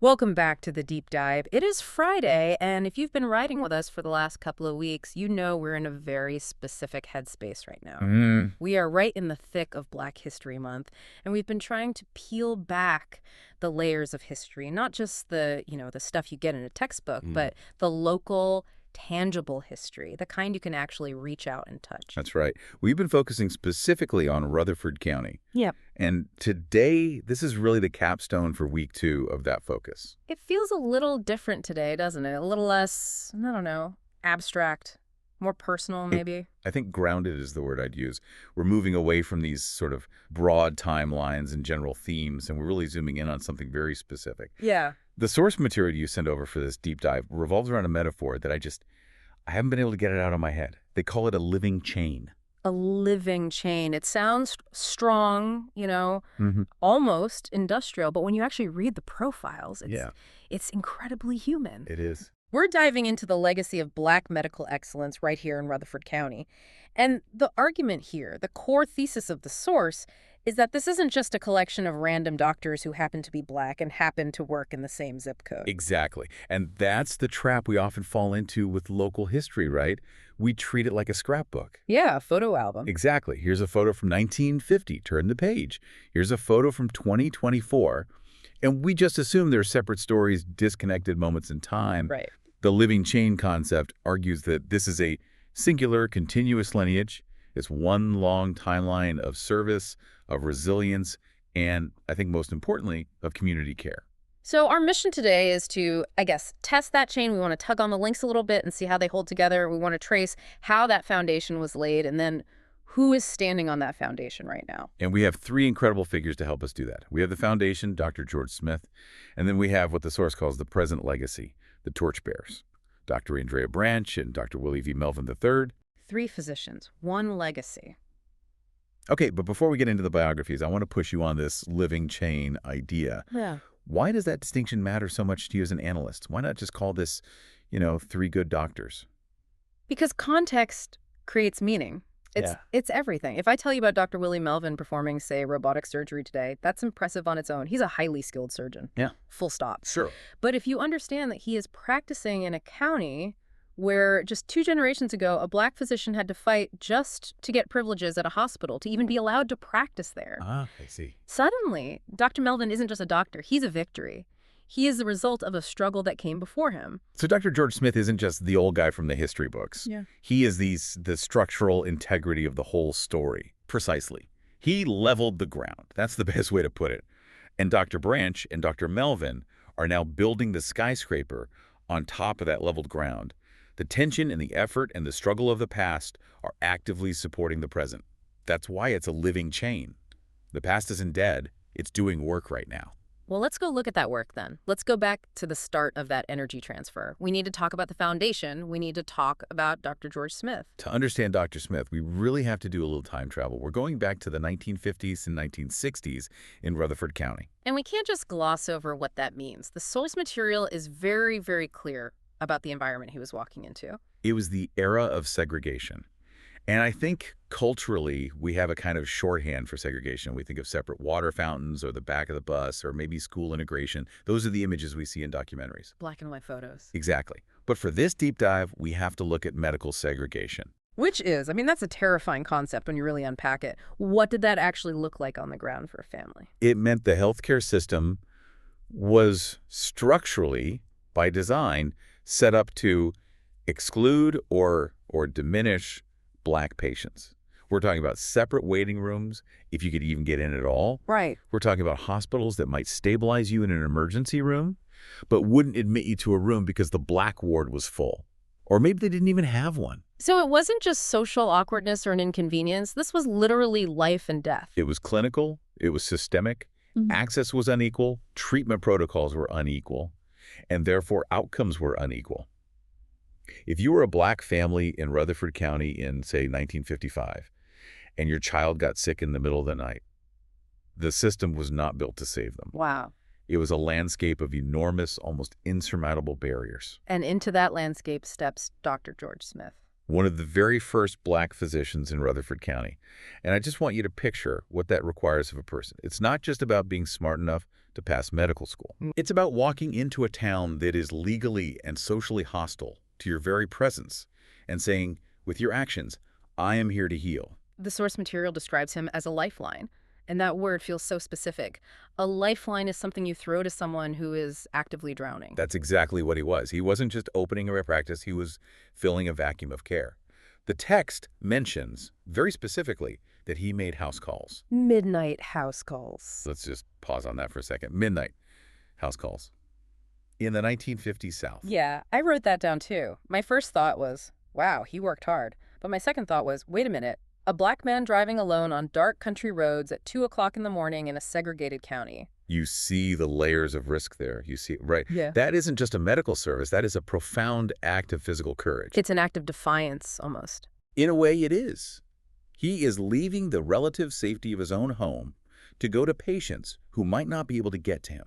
Welcome back to the deep dive. It is Friday, and if you've been riding with us for the last couple of weeks, you know we're in a very specific headspace right now. Mm, We are right in the thick of Black History Month, and we've been trying to peel back the layers of history, not just the stuff you get in a textbook, mm. but the local, tangible history, the kind you can actually reach out and touch. That's right. We've been focusing specifically on Rutherford County. Yep. And today, this is really the capstone for week 2 of that focus. It feels a little different today, doesn't it? A little less, I don't know, abstract, more personal, It, maybe. I think grounded is the word I'd use. We're moving away from these sort of broad timelines and general themes, and we're really zooming in on something very specific. Yeah. The source material you sent over for this deep dive revolves around a metaphor that I haven't been able to get it out of my head. They call it a living chain. A living chain. It sounds strong, Hmm. almost industrial, but when you actually read the profiles, Yeah, it's incredibly human. it is. We're diving into the legacy of Black medical excellence right here in Rutherford County. And the argument here, the core thesis of the source, is that this isn't just a collection of random doctors who happen to be Black and happen to work in the same zip code. Exactly. And that's the trap we often fall into with local history, right? We treat it like a scrapbook. Yeah, a photo album. Exactly. Here's a photo from 1950. Turn the page. Here's a photo from 2024. And we just assume they're separate stories, disconnected moments in time. Right. The living chain concept argues that this is a singular, continuous lineage. It's one long timeline of service, of resilience, and I think most importantly, of community care. So our mission today is to, I guess, test that chain. We want to tug on the links a little bit and see how they hold together. We want to trace how that foundation was laid and then who is standing on that foundation right now. And we have 3 incredible figures to help us do that. We have the foundation, Dr. George Smith, and then we have what the source calls the present legacy, the torchbearers, Dr. Andrea Branch and Dr. Willie V. Melvin III. 3 physicians, 1 legacy. Okay, but before we get into the biographies, I want to push you on this living chain idea. Yeah. Why does that distinction matter so much to you as an analyst? Why not just call this, 3 good doctors? Because context creates meaning. It's Yeah. it's everything. If I tell you about Dr. Willie Melvin performing, say, robotic surgery today, that's impressive on its own. He's a highly skilled surgeon. Yeah. Full stop. Sure. But if you understand that he is practicing in a county where just 2 generations ago, a Black physician had to fight just to get privileges at a hospital, to even be allowed to practice there. Ah, I see. Suddenly, Dr. Melvin isn't just a doctor, he's a victory. He is the result of a struggle that came before him. So Dr. George Smith isn't just the old guy from the history books. Yeah. He is the structural integrity of the whole story. Precisely. He leveled the ground. That's the best way to put it. And Dr. Branch and Dr. Melvin are now building the skyscraper on top of that leveled ground. The tension and the effort and the struggle of the past are actively supporting the present. That's why it's a living chain. The past isn't dead. It's doing work right now. Well, let's go look at that work then. Let's go back to the start of that energy transfer. We need to talk about the foundation. We need to talk about Dr. George Smith. To understand Dr. Smith, we really have to do a little time travel. We're going back to the 1950s and 1960s in Rutherford County. And we can't just gloss over what that means. The source material is very, very clear about the environment he was walking into. It was the era of segregation. And I think culturally, we have a kind of shorthand for segregation. We think of separate water fountains or the back of the bus or maybe school integration. Those are the images we see in documentaries. Black and white photos. Exactly. But for this deep dive, we have to look at medical segregation. Which is, I mean, that's a terrifying concept when you really unpack it. What did that actually look like on the ground for a family? It meant the healthcare system was structurally, by design, set up to exclude or diminish Black patients. We're talking about separate waiting rooms, if you could even get in at all. Right. We're talking about hospitals that might stabilize you in an emergency room, but wouldn't admit you to a room because the Black ward was full. Or maybe they didn't even have one. So it wasn't just social awkwardness or an inconvenience. This was literally life and death. It was clinical. It was systemic. Mhm. Access was unequal. Treatment protocols were unequal. And therefore, outcomes were unequal. If you were a Black family in Rutherford County in, say, 1955, and your child got sick in the middle of the night, the system was not built to save them. Wow. It was a landscape of enormous, almost insurmountable barriers. And into that landscape steps Dr. George Smith. One of the very first Black physicians in Rutherford County. And I just want you to picture what that requires of a person. It's not just about being smart enough to pass medical school. It's about walking into a town that is legally and socially hostile to your very presence and saying, with your actions, I am here to heal. The source material describes him as a lifeline, and that word feels so specific. A lifeline is something you throw to someone who is actively drowning. That's exactly what he was. He wasn't just opening a practice, he was filling a vacuum of care. The text mentions, very specifically, that he made house calls. Midnight house calls. Let's just pause on that for a second. Midnight house calls. In the 1950s South. Yeah, I wrote that down too. My first thought was, wow, he worked hard. But my second thought was, wait a minute. A black man driving alone on dark country roads at 2 o'clock in the morning in a segregated county. You see the layers of risk there. You see, right. Yeah. That isn't just a medical service. That is a profound act of physical courage. It's an act of defiance, almost. In a way, it is. He is leaving the relative safety of his own home to go to patients who might not be able to get to him,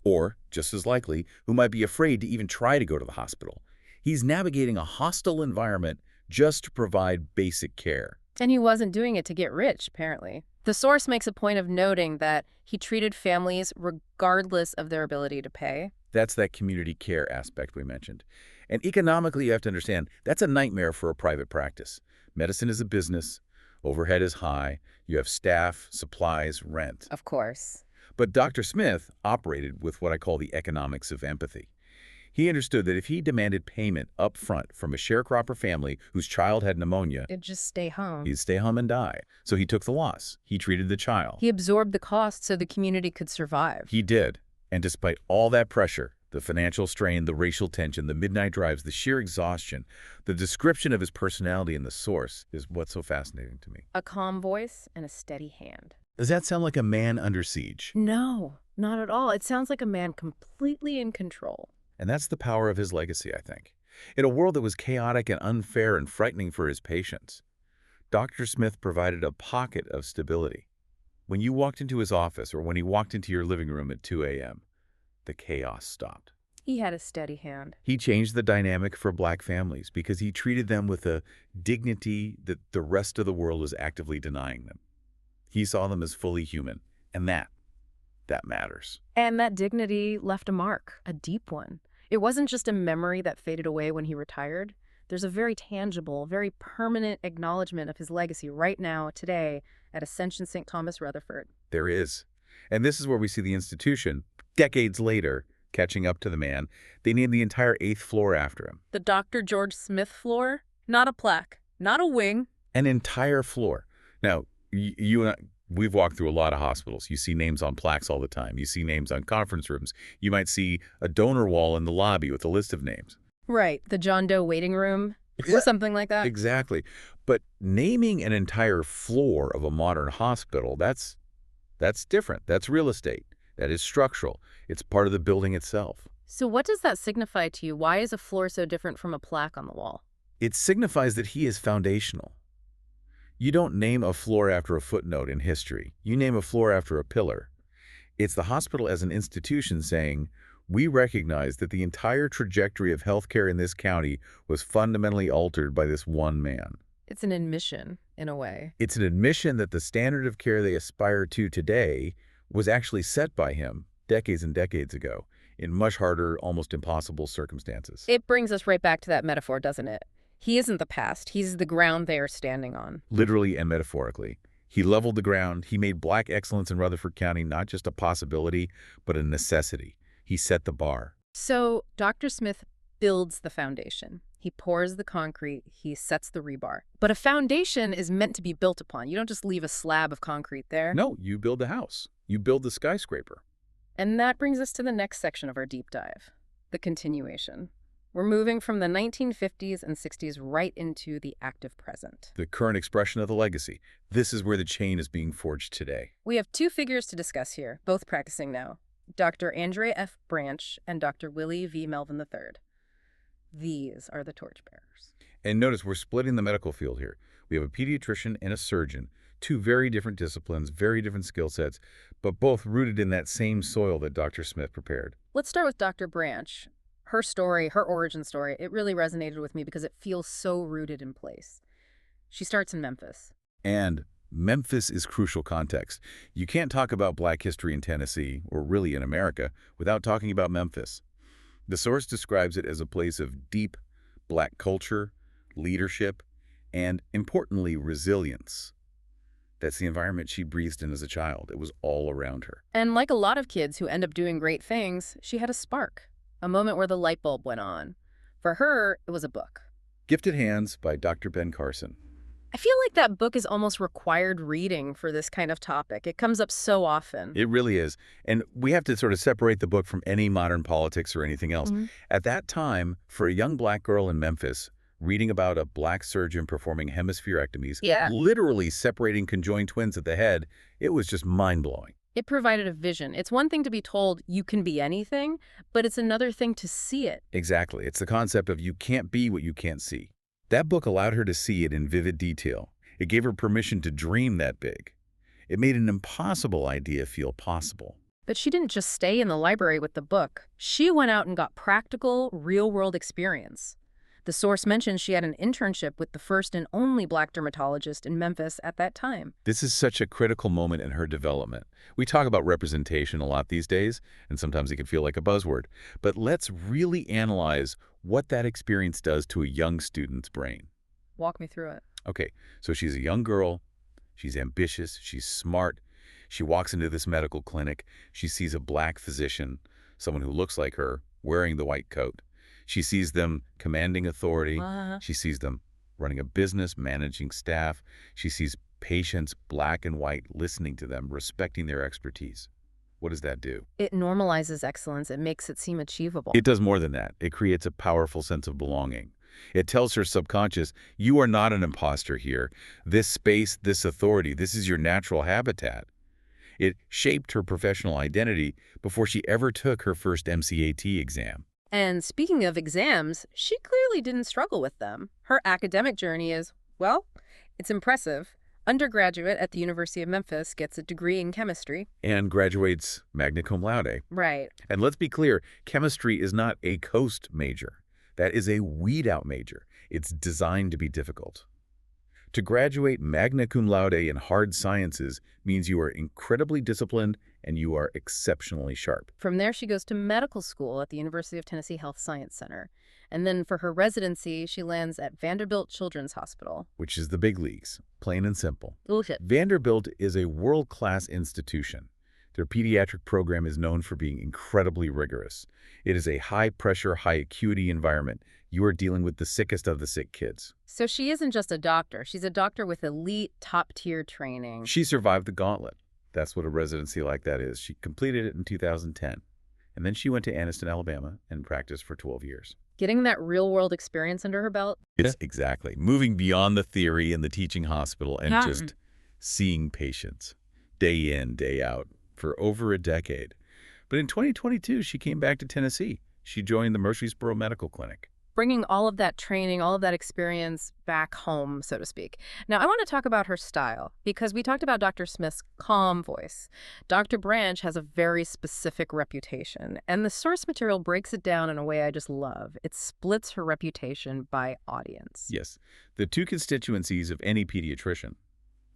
or, just as likely, who might be afraid to even try to go to the hospital. He's navigating a hostile environment just to provide basic care. And he wasn't doing it to get rich, apparently. The source makes a point of noting that he treated families regardless of their ability to pay. That's that community care aspect we mentioned. And economically, you have to understand, that's a nightmare for a private practice. Medicine is a business. Overhead is high. You have staff, supplies, rent. Of course. But Dr. Smith operated with what I call the economics of empathy. He understood that if he demanded payment up front from a sharecropper family whose child had pneumonia, It'd just stay home. he'd stay home and die. So he took the loss. He treated the child. He absorbed the cost so the community could survive. He did. And despite all that pressure, the financial strain, the racial tension, the midnight drives, the sheer exhaustion, the description of his personality in the source is what's so fascinating to me. A calm voice and a steady hand. Does that sound like a man under siege? No, not at all. It sounds like a man completely in control. And that's the power of his legacy, I think. In a world that was chaotic and unfair and frightening for his patients, Dr. Smith provided a pocket of stability. When you walked into his office or when he walked into your living room at 2 a.m., the chaos stopped. He had a steady hand. He changed the dynamic for black families because he treated them with a dignity that the rest of the world was actively denying them. He saw them as fully human, and that matters. And that dignity left a mark, a deep one. It wasn't just a memory that faded away when he retired. There's a very tangible, very permanent acknowledgement of his legacy right now, today, at Ascension St. Thomas, Rutherford. There is. And this is where we see the institution, decades later, catching up to the man. They named the entire 8th floor after him. The Dr. George Smith floor? Not a plaque, not a wing. An entire floor. Now, you and I, we've walked through a lot of hospitals. You see names on plaques all the time. You see names on conference rooms. You might see a donor wall in the lobby with a list of names. Right, the John Doe waiting room, or something like that. Exactly. But naming an entire floor of a modern hospital, that's different. That's real estate. That is structural. It's part of the building itself. So what does that signify to you? Why is a floor so different from a plaque on the wall? It signifies that he is foundational. You don't name a floor after a footnote in history. You name a floor after a pillar. It's the hospital as an institution saying, we recognize that the entire trajectory of healthcare in this county was fundamentally altered by this one man. It's an admission, in a way. It's an admission that the standard of care they aspire to today was actually set by him decades and decades ago in much harder, almost impossible circumstances. It brings us right back to that metaphor, doesn't it? He isn't the past. He's the ground they are standing on. Literally and metaphorically. He leveled the ground. He made black excellence in Rutherford County not just a possibility, but a necessity. He set the bar. So Dr. Smith builds the foundation. He pours the concrete. He sets the rebar. But a foundation is meant to be built upon. You don't just leave a slab of concrete there. No, you build a house. You build the skyscraper. And that brings us to the next section of our deep dive, the continuation. We're moving from the 1950s and 60s right into the active present. The current expression of the legacy. This is where the chain is being forged today. We have two figures to discuss here, both practicing now. Dr. Andrea F. Branch and Dr. Willie V. Melvin III. These are the torchbearers. And notice we're splitting the medical field here. We have a pediatrician and a surgeon, two very different disciplines, very different skill sets, but both rooted in that same soil that Dr. Smith prepared. Let's start with Dr. Branch. Her story, her origin story, it really resonated with me because it feels so rooted in place. She starts in Memphis. And Memphis is crucial context. You can't talk about Black history in Tennessee, or really in America, without talking about Memphis. The source describes it as a place of deep Black culture, leadership, and, importantly, resilience. That's the environment she breathed in as a child. It was all around her. And like a lot of kids who end up doing great things, she had a spark, a moment where the light bulb went on. For her, it was a book. Gifted Hands by Dr. Ben Carson. I feel like that book is almost required reading for this kind of topic. It comes up so often. It really is. And we have to sort of separate the book from any modern politics or anything else. At that time, for a young Black girl in Memphis, reading about a Black surgeon performing hemispherectomies, literally separating conjoined twins at the head, it was just mind-blowing. It provided a vision. It's one thing to be told you can be anything, but it's another thing to see it. Exactly. It's the concept of you can't be what you can't see. That book allowed her to see it in vivid detail. It gave her permission to dream that big. It made an impossible idea feel possible. But she didn't just stay in the library with the book. She went out and got practical, real-world experience. The source mentions she had an internship with the first and only Black dermatologist in Memphis at that time. This is such a critical moment in her development. We talk about representation a lot these days, and sometimes it can feel like a buzzword. But let's really analyze what that experience does to a young student's brain. Walk me through it. Okay, so she's a young girl. She's ambitious. She's smart. She walks into this medical clinic. She sees a Black physician, someone who looks like her, wearing the white coat. She sees them commanding authority. She sees them running a business, managing staff. She sees patients, Black and white, listening to them, respecting their expertise. What does that do? It normalizes excellence. It makes it seem achievable. It does more than that. It creates a powerful sense of belonging. It tells her subconscious, you are not an imposter here. This space, this authority, this is your natural habitat. It shaped her professional identity before she ever took her first MCAT exam. And speaking of exams, she clearly didn't struggle with them. Her academic journey is, well, it's impressive. Undergraduate at the University of Memphis, gets a degree in chemistry. And graduates magna cum laude. Right. And let's be clear, chemistry is not a coast major. That is a weed-out major. It's designed to be difficult. To graduate magna cum laude in hard sciences means you are incredibly disciplined and you are exceptionally sharp. From there, she goes to medical school at the University of Tennessee Health Science Center. And then for her residency, she lands at Vanderbilt Children's Hospital. Which is the big leagues, plain and simple. Bullshit. Vanderbilt is a world-class institution. Their pediatric program is known for being incredibly rigorous. It is a high-pressure, high-acuity environment. You are dealing with the sickest of the sick kids. So she isn't just a doctor. She's a doctor with elite, top-tier training. She survived the gauntlet. That's what a residency like that is. She completed it in 2010. And then she went to Anniston, Alabama, and practiced for 12 years. Getting that real-world experience under her belt? It's exactly. Moving beyond the theory and the teaching hospital and just seeing patients day in, day out for over a decade. But in 2022, she came back to Tennessee. She joined the Murfreesboro Medical Clinic. Bringing all of that training, all of that experience back home, so to speak. Now, I want to talk about her style, because we talked about Dr. Smith's calm voice. Dr. Branch has a very specific reputation, and the source material breaks it down in a way I just love. It splits her reputation by audience. Yes, the two constituencies of any pediatrician,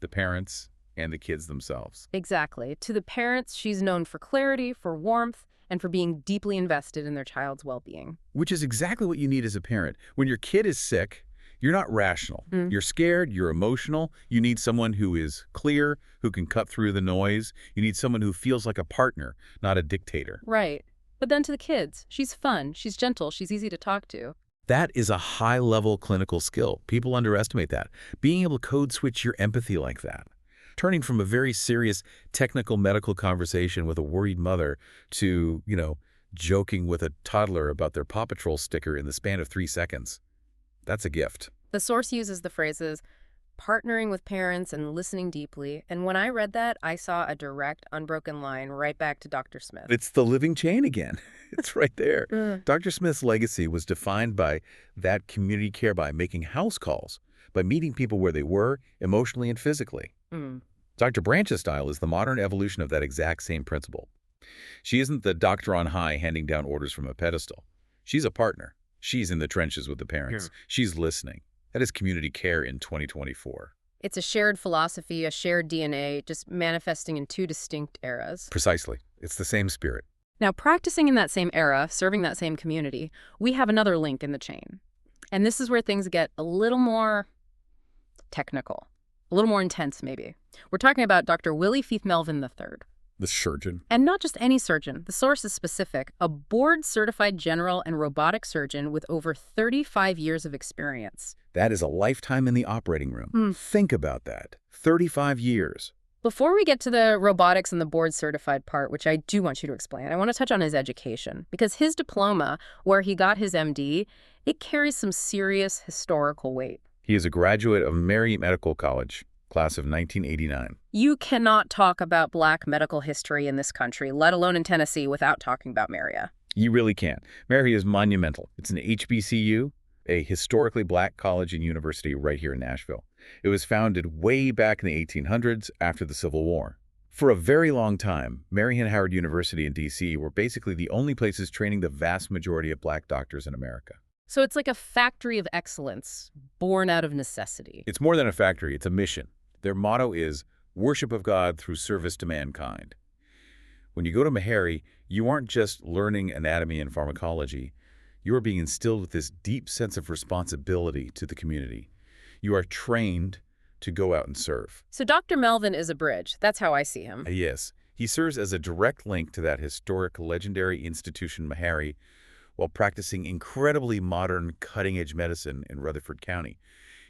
the parents and the kids themselves. Exactly. To the parents, she's known for clarity, for warmth, and for being deeply invested in their child's well-being. Which is exactly what you need as a parent. When your kid is sick, you're not rational. You're scared, you're emotional. You need someone who is clear, who can cut through the noise. You need someone who feels like a partner, not a dictator. Right. But then to the kids, she's fun, she's gentle, she's easy to talk to. That is a high-level clinical skill. People underestimate that. Being able to code switch your empathy like that. Turning from a very serious technical medical conversation with a worried mother to, joking with a toddler about their Paw Patrol sticker in the span of 3 seconds. That's a gift. The source uses the phrases partnering with parents and listening deeply. And when I read that, I saw a direct, unbroken line right back to Dr. Smith. It's the living chain again. It's right there. Dr. Smith's legacy was defined by that community care, by making house calls, by meeting people where they were, emotionally and physically. Dr. Branch's style is the modern evolution of that exact same principle. She isn't the doctor on high handing down orders from a pedestal. She's a partner. She's in the trenches with the parents. She's listening. That is community care in 2024. It's a shared philosophy, a shared DNA, just manifesting in two distinct eras. Precisely. It's the same spirit. Now, practicing in that same era, serving that same community, we have another link in the chain. And this is where things get a little more technical, a little more intense, maybe. We're talking about Dr. Willie Feith Melvin III. The surgeon. And not just any surgeon. The source is specific. A board-certified general and robotic surgeon with over 35 years of experience. That is a lifetime in the operating room. Think about that. 35 years. Before we get to the robotics and the board-certified part, which I do want you to explain, I want to touch on his education. Because his diploma, where he got his MD, it carries some serious historical weight. He is a graduate of Mary Medical College, class of 1989. You cannot talk about Black medical history in this country, let alone in Tennessee, without talking about Maria. You really can't. Mary is monumental. It's an HBCU, a historically Black college and university right here in Nashville. It was founded way back in the 1800s after the Civil War. For a very long time, Mary and Howard University in D.C. were basically the only places training the vast majority of Black doctors in America. So it's like a factory of excellence, born out of necessity. It's more than a factory, it's a mission. Their motto is worship of God through service to mankind. When you go to Meharry, you aren't just learning anatomy and pharmacology. You are being instilled with this deep sense of responsibility to the community. You are trained to go out and serve. So Dr. Melvin is a bridge. That's how I see him. Yes, he serves as a direct link to that historic, legendary institution, Meharry, while practicing incredibly modern, cutting-edge medicine in Rutherford County.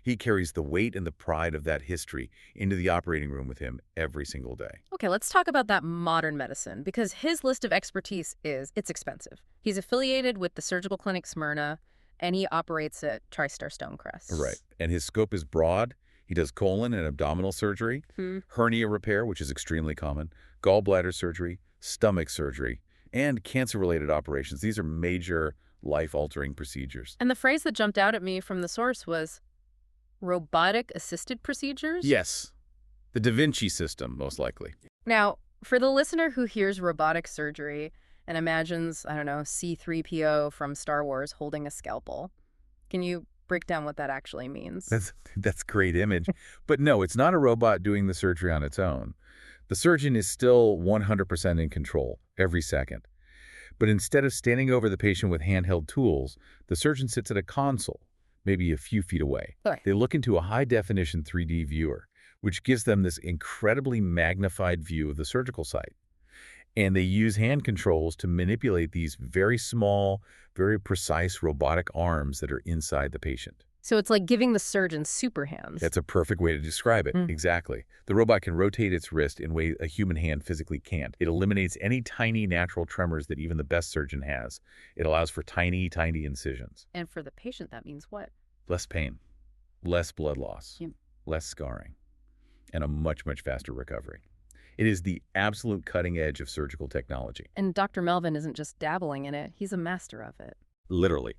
He carries the weight and the pride of that history into the operating room with him every single day. Okay, let's talk about that modern medicine, because his list of expertise it's expensive. He's affiliated with the Surgical Clinic Smyrna, and he operates at TriStar Stonecrest. Right, and his scope is broad. He does colon and abdominal surgery, hernia repair, which is extremely common, gallbladder surgery, stomach surgery, and cancer-related operations. These are major life-altering procedures. And the phrase that jumped out at me from the source was robotic-assisted procedures? Yes, the Da Vinci system, most likely. Now, for the listener who hears robotic surgery and imagines, I don't know, C-3PO from Star Wars holding a scalpel, can you break down what that actually means? That's a great image. But no, it's not a robot doing the surgery on its own. The surgeon is still 100% in control every second. But instead of standing over the patient with handheld tools, the surgeon sits at a console, maybe a few feet away. Okay. They look into a high-definition 3D viewer, which gives them this incredibly magnified view of the surgical site. And they use hand controls to manipulate these very small, very precise robotic arms that are inside the patient. So it's like giving the surgeon super hands. That's a perfect way to describe it. Exactly. The robot can rotate its wrist in ways a human hand physically can't. It eliminates any tiny natural tremors that even the best surgeon has. It allows for tiny, tiny incisions. And for the patient, that means what? Less pain, less blood loss, Yep. less scarring, and a much, much faster recovery. It is the absolute cutting edge of surgical technology. And Dr. Melvin isn't just dabbling in it, he's a master of it. Literally.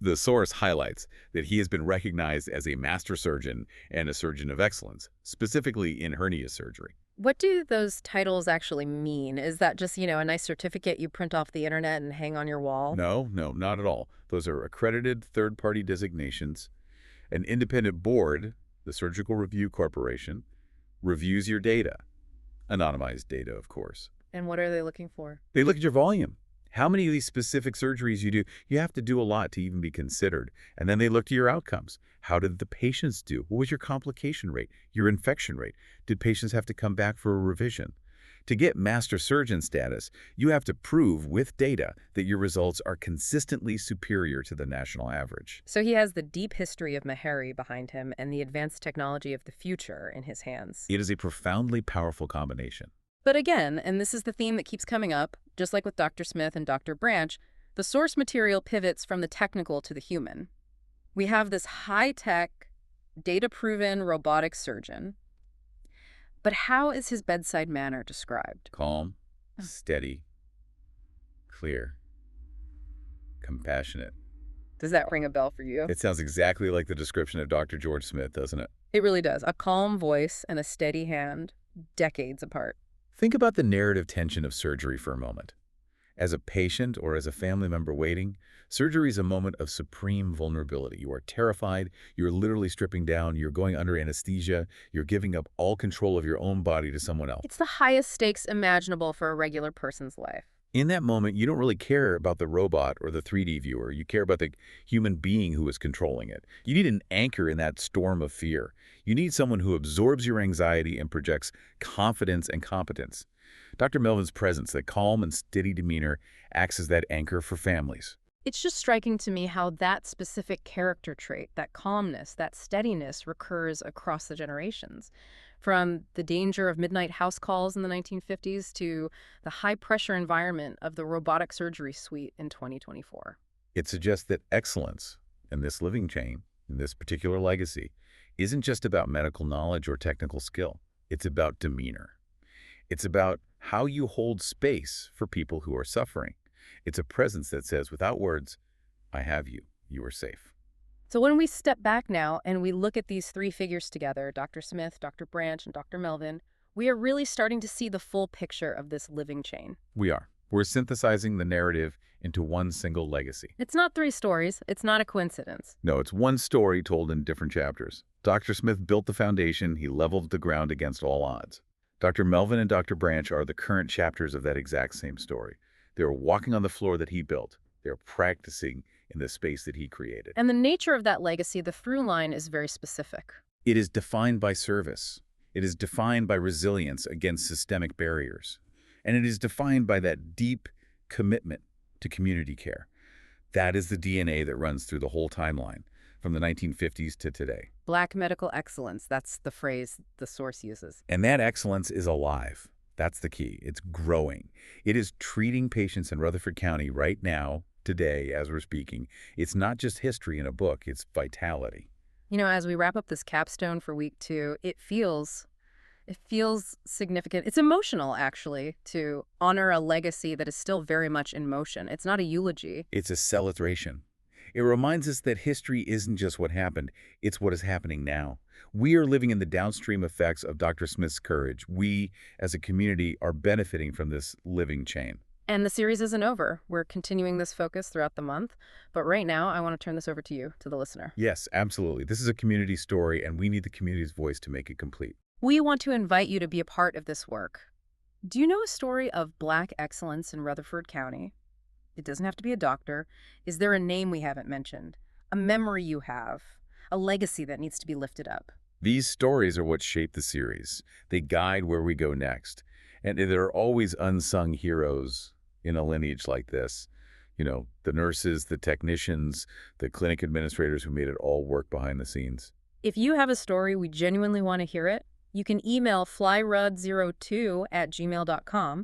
The source highlights that he has been recognized as a master surgeon and a surgeon of excellence, specifically in hernia surgery. What do those titles actually mean? Is that just, a nice certificate you print off the internet and hang on your wall? No, not at all. Those are accredited third-party designations. An independent board, the Surgical Review Corporation, reviews your data. Anonymized data, of course. And what are they looking for? They look at your volume. How many of these specific surgeries you do? You have to do a lot to even be considered. And then they look to your outcomes. How did the patients do? What was your complication rate, your infection rate? Did patients have to come back for a revision? To get master surgeon status, you have to prove with data that your results are consistently superior to the national average. So he has the deep history of Meharry behind him and the advanced technology of the future in his hands. It is a profoundly powerful combination. But again, and this is the theme that keeps coming up, just like with Dr. Smith and Dr. Branch, the source material pivots from the technical to the human. We have this high-tech, data-proven robotic surgeon. But how is his bedside manner described? Calm, steady, clear, compassionate. Does that ring a bell for you? It sounds exactly like the description of Dr. George Smith, doesn't it? It really does. A calm voice and a steady hand, decades apart. Think about the narrative tension of surgery for a moment. As a patient or as a family member waiting, surgery is a moment of supreme vulnerability. You are terrified, you're literally stripping down, you're going under anesthesia, you're giving up all control of your own body to someone else. It's the highest stakes imaginable for a regular person's life. In that moment, you don't really care about the robot or the 3D viewer. You care about the human being who is controlling it. You need an anchor in that storm of fear. You need someone who absorbs your anxiety and projects confidence and competence. Dr. Melvin's presence, that calm and steady demeanor, acts as that anchor for families. It's just striking to me how that specific character trait, that calmness, that steadiness, recurs across the generations. From the danger of midnight house calls in the 1950s to the high-pressure environment of the robotic surgery suite in 2024. It suggests that excellence in this living chain, in this particular legacy, isn't just about medical knowledge or technical skill. It's about demeanor. It's about how you hold space for people who are suffering. It's a presence that says, without words, I have you. You are safe. So when we step back now and we look at these three figures together, Dr. Smith, Dr. Branch, and Dr. Melvin, we are really starting to see the full picture of this living chain. We are. We're synthesizing the narrative into one single legacy. It's not three stories. It's not a coincidence. No, it's one story told in different chapters. Dr. Smith built the foundation. He leveled the ground against all odds. Dr. Melvin and Dr. Branch are the current chapters of that exact same story. They're walking on the floor that he built. They're practicing in the space that he created. And the nature of that legacy, the through line, is very specific. It is defined by service. It is defined by resilience against systemic barriers. And it is defined by that deep commitment to community care. That is the DNA that runs through the whole timeline, from the 1950s to today. Black medical excellence, that's the phrase the source uses. And that excellence is alive. That's the key. It's growing. It is treating patients in Rutherford County right now, today, as we're speaking. It's not just history in a book, it's vitality. You know, as we wrap up this capstone for week 2, it feels significant. It's emotional, actually, to honor a legacy that is still very much in motion. It's not a eulogy. It's a celebration. It reminds us that history isn't just what happened, it's what is happening now. We are living in the downstream effects of Dr. Smith's courage. We, as a community, are benefiting from this living chain. And the series isn't over. We're continuing this focus throughout the month. But right now, I want to turn this over to you, to the listener. Yes, absolutely. This is a community story, and we need the community's voice to make it complete. We want to invite you to be a part of this work. Do you know a story of Black excellence in Rutherford County? It doesn't have to be a doctor. Is there a name we haven't mentioned? A memory you have? A legacy that needs to be lifted up? These stories are what shape the series. They guide where we go next. And there are always unsung heroes in a lineage like this. You know, the nurses, the technicians, the clinic administrators who made it all work behind the scenes. If you have a story, we genuinely want to hear it. You can email flyrud02@gmail.com